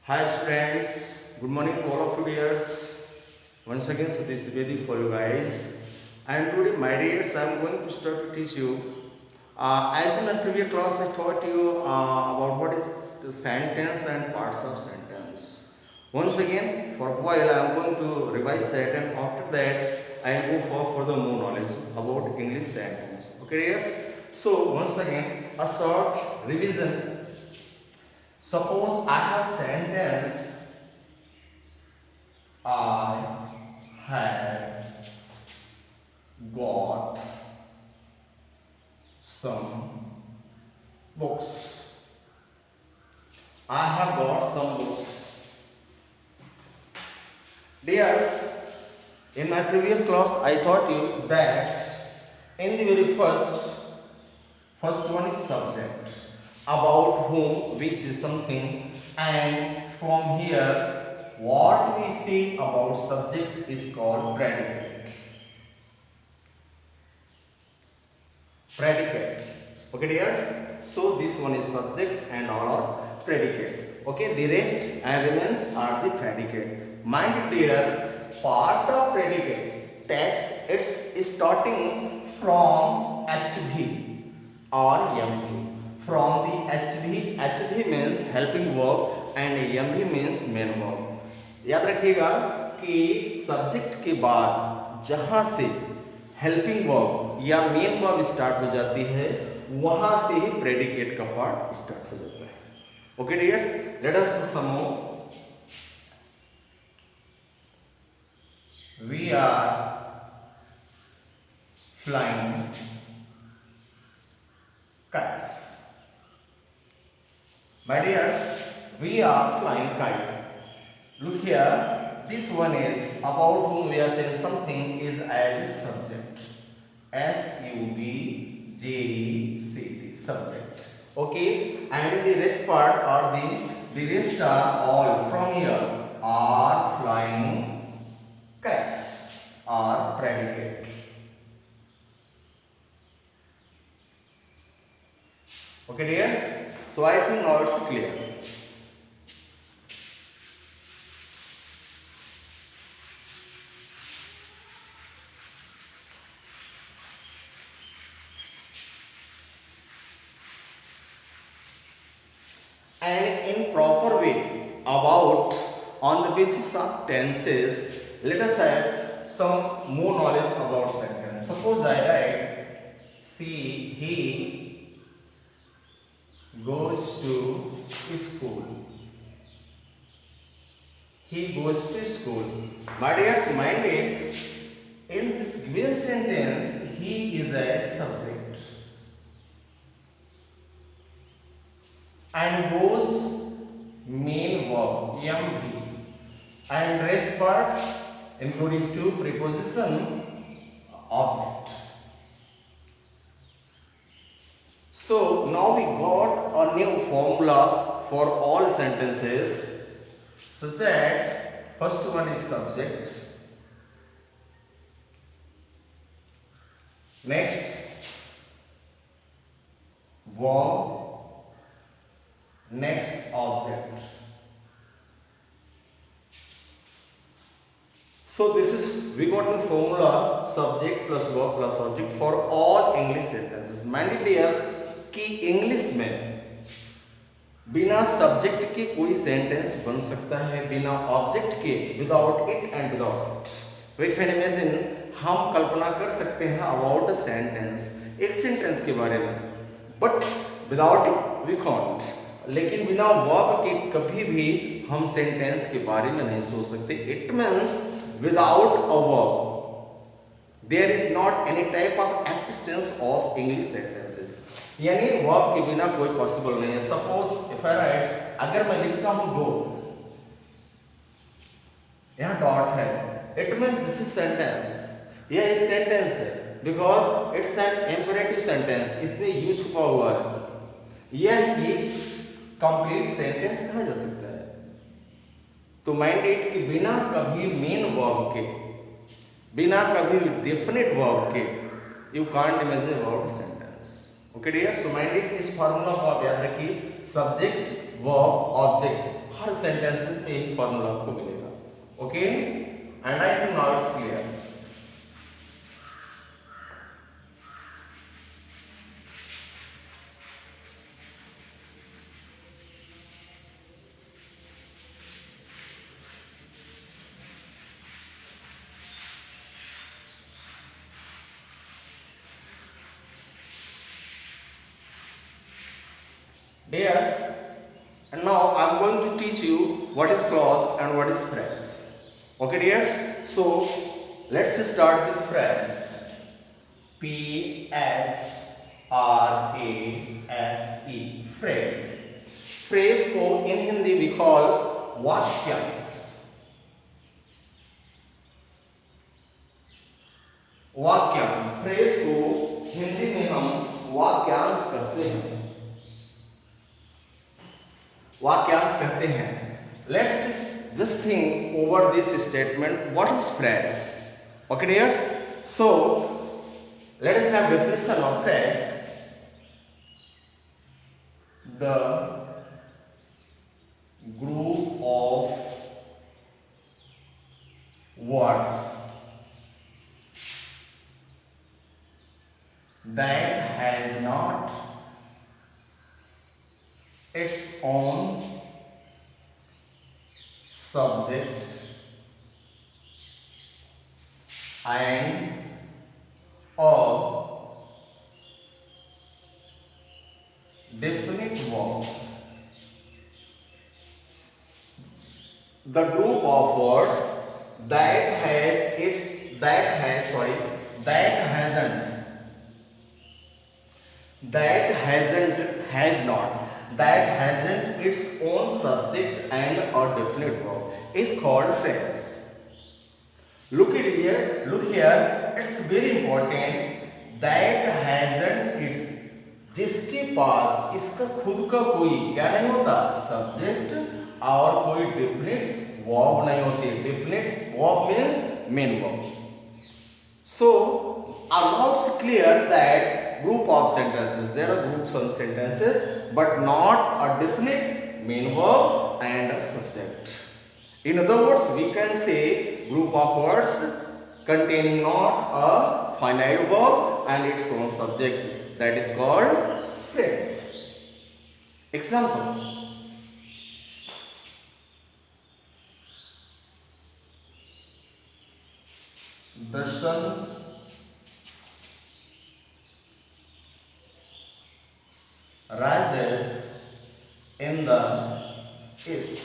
Hi students, good morning to all of you dears. Once again Satish Trivedi for you guys. And today my dears I am going to start to teach you. As in my previous class I taught you about what is the sentence and parts of sentence. Once again for a while I am going to revise that, and after that I will go for further more knowledge about English sentence. Okay dears? So once again a short revision. Suppose I have sentence I had got some books. I have got some books. Dears, in my previous class I taught you that in the very first one is subject, about whom we see something, and from here what we see about subject is called predicate. Predicate. Okay dears, so this one is subject and all are predicate. Okay, the rest and remains are the predicate. Mind dear, part of predicate takes its starting from HV or MV. From the HV means helping verb and MV means main verb. याद रखिएगा कि subject के बाद जहां से helping verb या main verb start हो जाती है वहां से ही प्रेडिकेट का पार्ट स्टार्ट हो जाता है. Okay dears, let us some more. We are flying kites. My dears, we are flying kite. Look here, this one is about whom we are saying something is as subject. S-U-B-J-E-C-T, subject. Okay, and the rest part or the rest are all from here are flying kites or predicate. Okay dears, so I think now it's clear. And in proper way about on the basis of tenses, let us add some more knowledge about sentence. Suppose I write, see, he goes to school. He goes to school. My dears, mind it, in this given sentence, he is a subject. And goes main verb, MV. And rest part, including two preposition, object. So now we got a new formula for all sentences, such that first one is subject, next verb, next object. So this is we got a formula subject plus verb plus object for all English sentences. Mind it here कि English में बिना subject के कोई sentence बन सकता है, बिना object के, without it and without it. We can imagine, हम कल्पना कर सकते हैं अबाउट अ सेंटेंस, एक सेंटेंस के बारे में, but without it we can't. लेकिन बिना वर्ब के कभी भी हम सेंटेंस के बारे में नहीं सोच सकते. It means without a verb there is not any type of existence of English sentences. यानी वर्ब के बिना कोई पॉसिबल नहीं है. सपोज इफ आई राइट, अगर मैं लिखता हूं गो, यहां डॉट है, it means this is sentence. यह एक सेंटेंस है because it's an imperative sentence. इसमें यू छुपा हुआ है. यह एक कंप्लीट सेंटेंस कहा जा सकता है. तो माइंड इट कि बिना कभी मेन वर्ब के, बिना कभी डेफिनेट वर्ब के, you can't imagine about sentence. Okay dear, so minded इस फार्मूला को आप याद रखिए, सब्जेक्ट वर्ब ऑब्जेक्ट हर सेंटेंसेस में एक फार्मूला आपको मिलेगा. Okay, and I think now it's clear. Dears, and now I am going to teach you what is clause and what is phrase. Okay dears, so let's start with phrase. P-H-R-A-S-E, phrase. Phrase को in Hindi we call वाक्यांश. वाक्यांश, phrase को हिंदी में हम वाक्यांश कहते हैं. वाक्यांश कहते हैं. Let's just think over this statement. What is phrase? Okay, dears. So let us have definition of phrase. The group of words that has not its own subject and a definite verb. The group of words that hasn't its own subject and a definite verb is called phrase. Look here, it's very important. That hasn't its, जिसके पास इसका खुद का कोई क्या नहीं होता, subject और कोई डेफिनेट वर्ब नहीं होती. Definite verb means main verb. So now it's clear that group of sentences, there are groups of sentences but not a definite main verb and a subject. In other words, we can say group of words containing not a finite verb and its own subject, that is called phrase. Example: the sun rises in the east.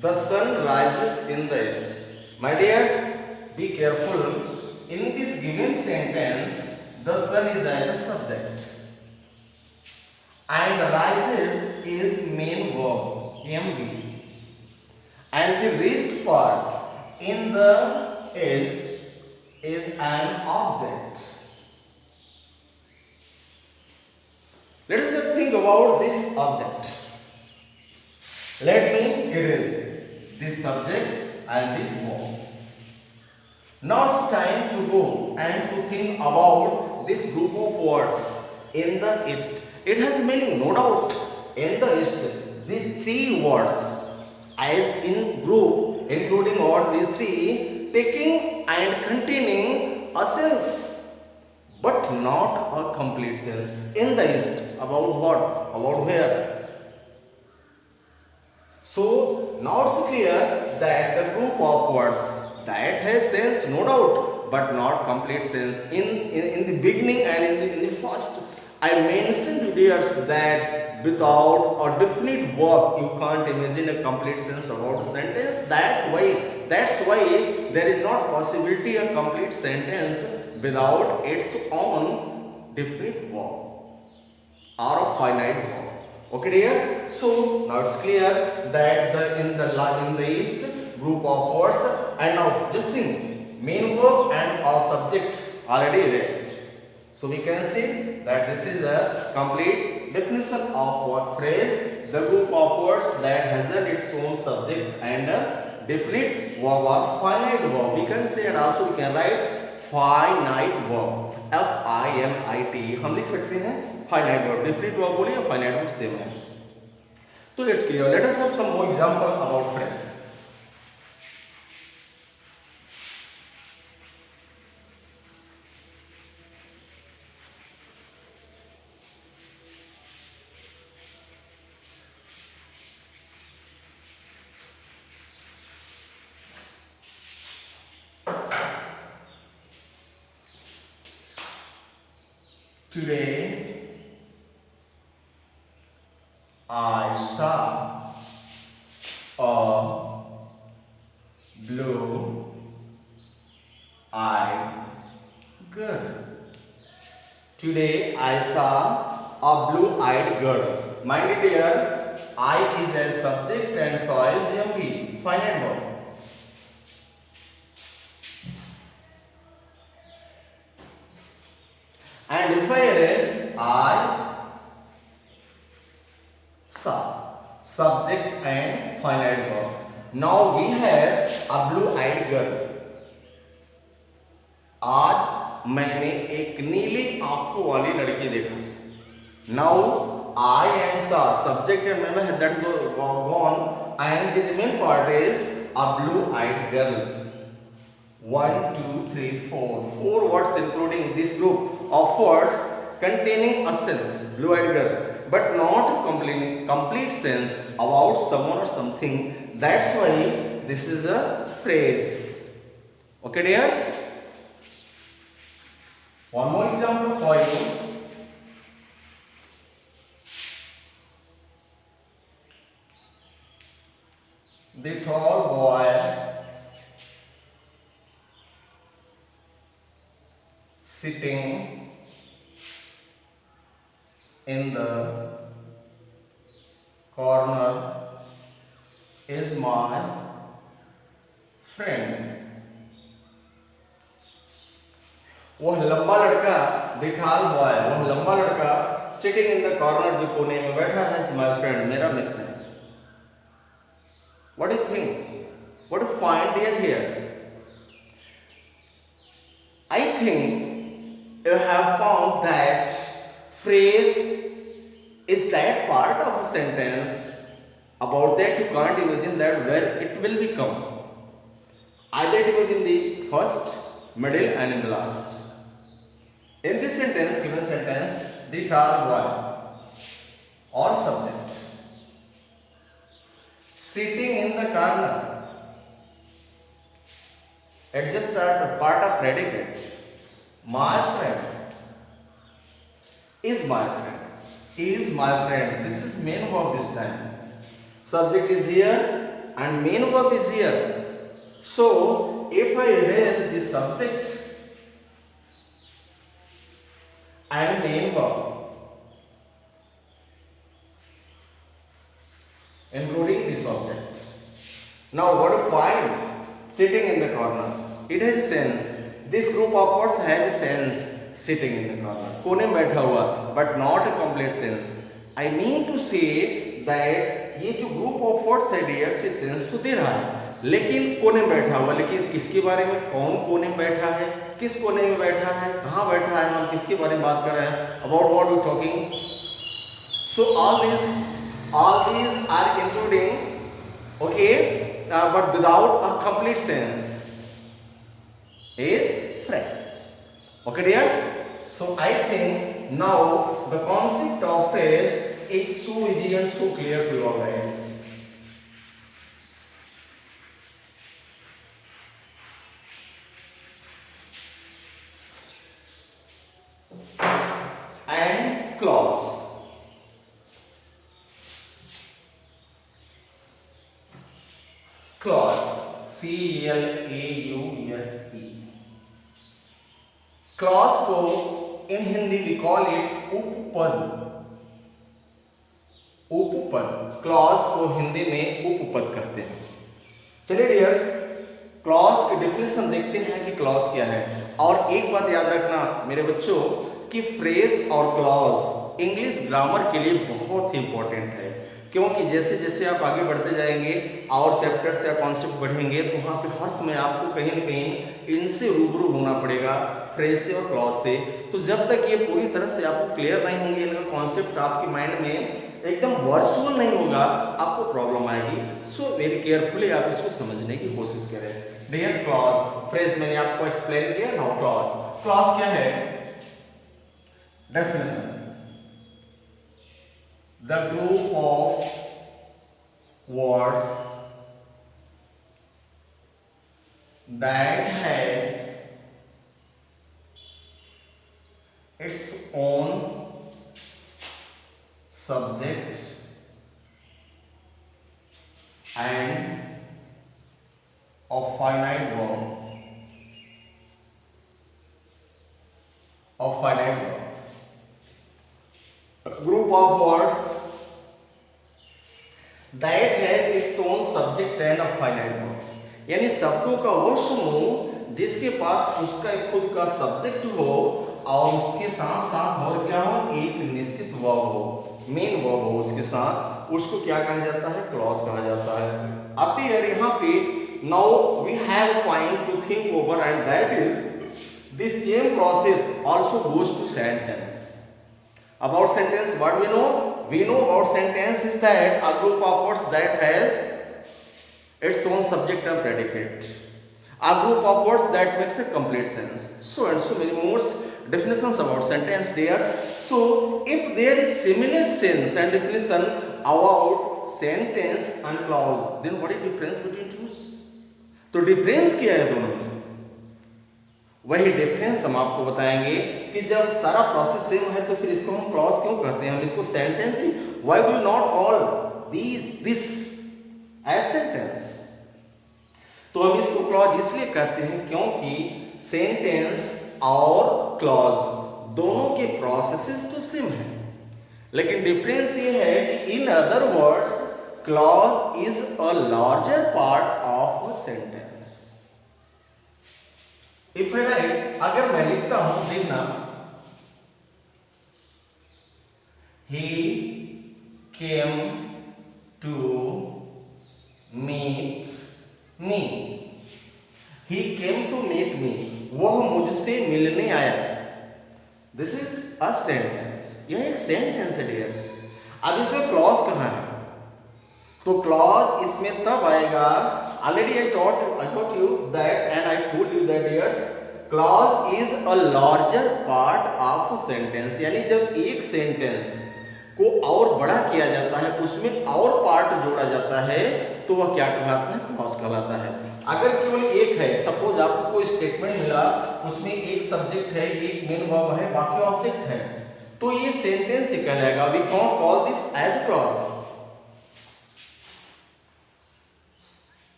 The sun rises in the east. My dears, be careful. In this given sentence, the sun is as a subject and rises is main verb, MV, and the rest part in the east is an object. Let us think about this object. Let me erase this subject and this verb. Now it's time to go and to think about this group of words in the east. It has meaning, no doubt. In the east, these three words as in group, including all these three, taking and containing a sense, but not a complete sense. In the east, about what? About where? So now it's clear that the group of words that has sense, no doubt, but not complete sense. In the beginning and in the first, I mentioned dears that without a definite verb you can't imagine a complete sense about a sentence. That's why there is not possibility a complete sentence without its own definite verb or a finite verb. Okay dears, so now it's clear that in the east group of words, and now just think, main verb and our subject already erased. So we can see that this is a complete definition of what phrase, the group of words that has its own subject and a definite verb or finite verb. We can say, and also we can write finite verb, FINIT हम लिख सकते हैं finite verb. Different verb बोलिए, finite verb same है। तो let's clear, let us have some more example about friends. Today I saw a blue-eyed girl. Today I saw a blue-eyed girl. Mind it dear, I is a subject and saw is MV. Finite verb. And if I erase, I saw, subject and finite verb. Now we have a blue-eyed girl. आज मैंने एक नीली आंखों वाली लड़की देखा. Now I and saw, subject and member that go gone, and the main part is a blue-eyed girl. 1, 2, 3, 4 words including this group of words containing a sense, blue-eyed girl, but not complete sense about someone or something. That's why this is a phrase. Okay dears, one more example for you. The tall boy sitting in the corner is my friend. वह लंबा लड़का, the tall boy, वह लंबा लड़का sitting in the corner जो कोने में बैठा है, is my friend, मेरा मित्र है. What do you think? What do you find here? I think you have found that phrase is that part of a sentence about that you can't imagine that where it will become. Either it will be in the first, middle and in the last. In this sentence, given sentence, the tall boy or subject sitting in the corner, it's just a part of predicate. My friend is my friend. Is my friend. This is main verb this time. Subject is here and main verb is here. So if I erase the subject and main verb, including this object. Now what to find? Sitting in the corner. It has sense. This group of words has sense. Sitting in the corner. कोने में बैठा हुआ, but not a complete sense. I mean to say that ये जो group of words है dear से sense तो दे रहा है, लेकिन कोने में बैठा हुआ. लेकिन किसके बारे में? कौन कोने में बैठा है? किस कोने में बैठा है? कहाँ बैठा है? हम किसके बारे में बात कर रहे हैं? About what we talking? So all these are including, okay, but without a complete sense is phrase. Okay dears, so I think now the concept of phrase is so easy and so clear to you all guys. And clause. Clause, CLAUSE. Clause को इन Hindi we call it उपपद. उपपद, clause को हिंदी में उपपद कहते हैं. चलिए dear, clause की डेफिनेशन देखते हैं कि क्लॉज क्या है. और एक बात याद रखना मेरे बच्चों कि फ्रेज और क्लॉज इंग्लिश ग्रामर के लिए बहुत ही इंपॉर्टेंट है. क्योंकि जैसे जैसे आप आगे बढ़ते जाएंगे और चैप्टर से कॉन्सेप्ट बढ़ेंगे तो वहाँ पे हर समय आपको कहीं ना कहीं इनसे रूबरू होना पड़ेगा, फ्रेज से और क्लॉज से। तो जब तक ये पूरी तरह से आपको क्लियर नहीं होंगे, इनका कॉन्सेप्ट आपके माइंड में एकदम वर्चुअल नहीं होगा, आपको प्रॉब्लम आएगी। सो वेरी केयरफुली आप इसको समझने की कोशिश करें। डियर क्लॉज, फ्रेज मैंने आपको एक्सप्लेन किया। नाउ क्लॉज, क्लॉज क्या है? Definition: the group of words that has its own subject and a finite verb, group of words that has its own subject and a finite verb, यानी शब्दों का वो समूह जिसके पास उसका एक खुद का सब्जेक्ट हो और उसके साथ साथ और क्या हो, एक निश्चित वर्ब हो, मेन वर्ब हो उसके साथ, उसको क्या कहा जाता है? क्लॉज कहा जाता है। अब यार यहाँ पे now we have point to think over and that is the same process also goes to sentence. About sentence, what we know? We know about sentence is that a group of words that has its own subject and predicate. A group of words that makes a complete sense. So and so many more definitions about sentence there. So if there is similar sense and definition about sentence and clause, then what is difference between two? तो difference क्या है दोनों में? वही difference हम आपको बताएंगे कि जब सारा प्रोसेस सेम है तो फिर इसको हम क्लॉज क्यों कहते हैं? हम इसको सेंटेंस ही, why do you not call this as sentence? तो हम इसको क्लॉज इसलिए कहते हैं क्योंकि सेंटेंस और क्लॉज दोनों के प्रोसेसेस तो सेम है, लेकिन डिफरेंस ये है कि in other words clause is a larger part of a sentence. If I right, अगर मैं लिखता हूं, देखना, he came to meet me, he came to meet me, वह मुझसे मिलने आया। दिस इज अ सेंटेंस, यह एक सेंटेंस है डियर्स। अब इसमें क्लॉज कहाँ है? तो क्लॉज इसमें तब आएगा, already I taught you that and I told you that dears, clause is a larger part of sentence, यानी जब एक सेंटेंस को और बड़ा किया जाता है, उसमें और पार्ट जोड़ा जाता है, तो वह क्या कहलाता है? क्लॉज कहलाता है। अगर केवल एक है, सपोज आपको कोई स्टेटमेंट मिला, उसमें एक सब्जेक्ट है, एक मेन वर्ब है, बाकी ऑब्जेक्ट है, तो ये सेंटेंस ही कहलाएगा। We can call this as clause.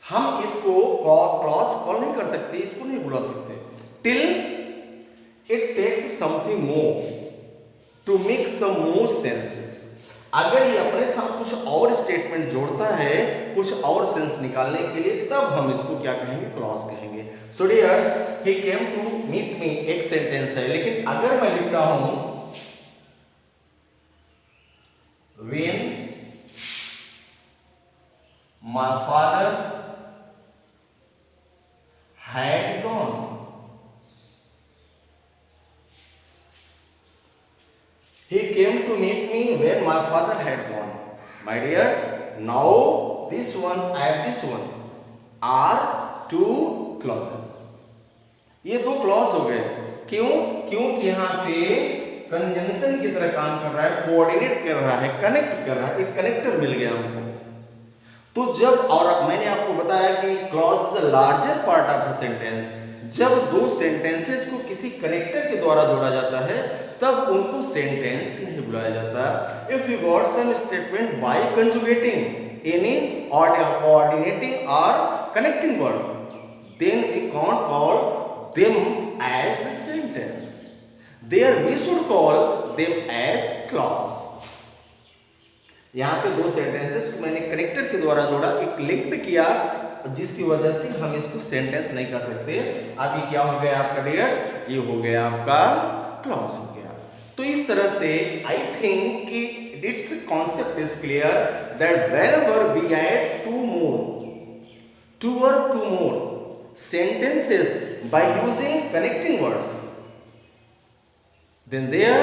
हम इसको क्लॉज कॉल नहीं कर सकते, इसको नहीं बुला सकते till it takes something more to make some more senses. अगर ये अपने साथ कुछ और स्टेटमेंट जोड़ता है, कुछ और सेंस निकालने के लिए, तब हम इसको क्या कहेंगे? क्लॉज कहेंगे। So dears, he came to meet me एक सेंटेंस है, लेकिन अगर मैं लिखता हूं when my father had gone, he came to meet me when my father had gone. My dears, now this one and this one are two clauses. ये दो clause हो गए। क्यों? क्योंकि यहाँ पे कंजंक्शन की तरह काम कर रहा है, कोऑर्डिनेट कर रहा है, कनेक्ट कर रहा है, एक कनेक्टर मिल गया हमको। तो जब, और मैंने आपको बताया कि clause is a larger part of a sentence, जब दो सेंटेंसेस को किसी कनेक्टर के द्वारा जोड़ा जाता है, तब उनको सेंटेंस नहीं बुलाया जाता। If you got some statement by conjugating any coordinating और connecting word, then we can't call them as a sentence, there we should call them as clause. यहाँ पे दो सेंटेंसेस को मैंने कनेक्टर के द्वारा जोड़ा, एक लिंक्ड किया, जिसकी वजह से हम इसको सेंटेंस नहीं कर सकते। अब ये क्या हो गया आपका डियर्स? ये हो गया आपका क्लॉज हो गया। तो इस तरह से आई थिंक कि it's concept is clear that whenever we add two or more sentences by using connecting words, then there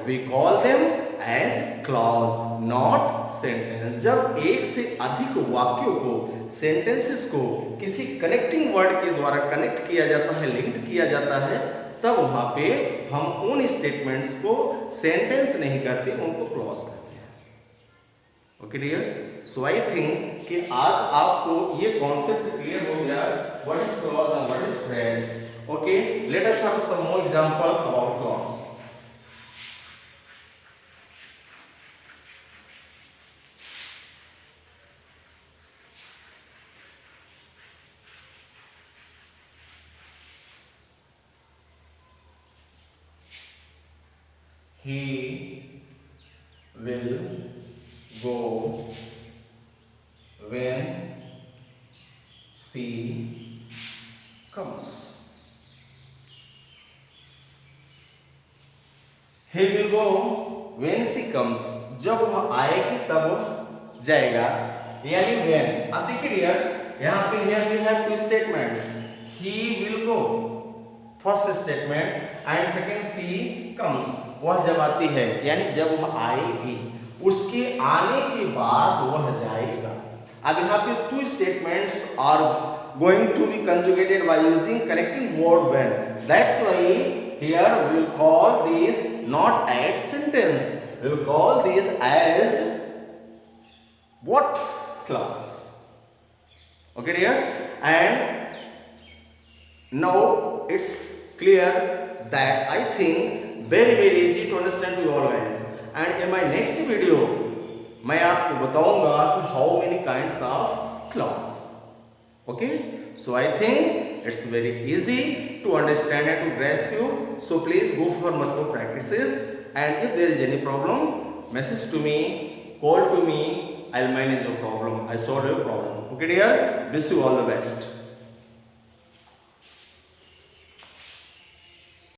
we call them as clause, not sentence. जब एक से अधिक वाक्यों को, sentences को किसी connecting word के द्वारा कनेक्ट किया जाता है, लिंक्ड किया जाता है, तब वहां पे हम उन स्टेटमेंट्स को सेंटेंस नहीं कहते, उनको क्लॉज कहते हैं. Okay dears, so I think कि आज आपको ये कॉन्सेप्ट क्लियर हो गया, what is clause and what is phrase. Okay, let us have some more example about clause. He will go when she comes. He will go when she comes. जब वह आएगी तब वह जाएगा, यानी when. अब देखिए डियर्स, यहाँ पे here we have two statements. He will go, first statement, and second she comes. वह जब आती है यानी जब वह आएगी, उसके आने के बाद वह जाएगा. अब यहाँ पे two statements are going to be conjugated by using connecting word when. That's why here we will call this not as sentence. We will call this as what? Clause. Okay dears, and now it's clear that I think very easy to understand to you all guys. And in my next video मैं आपको बताऊंगा कि how many kinds of clause. Okay, so I think it's very easy to understand and to grasp you. So please go for much more practices, and if there is any problem, message to me, call to me, I'll manage your problem, I solve your problem. Okay dear, wish you all the best.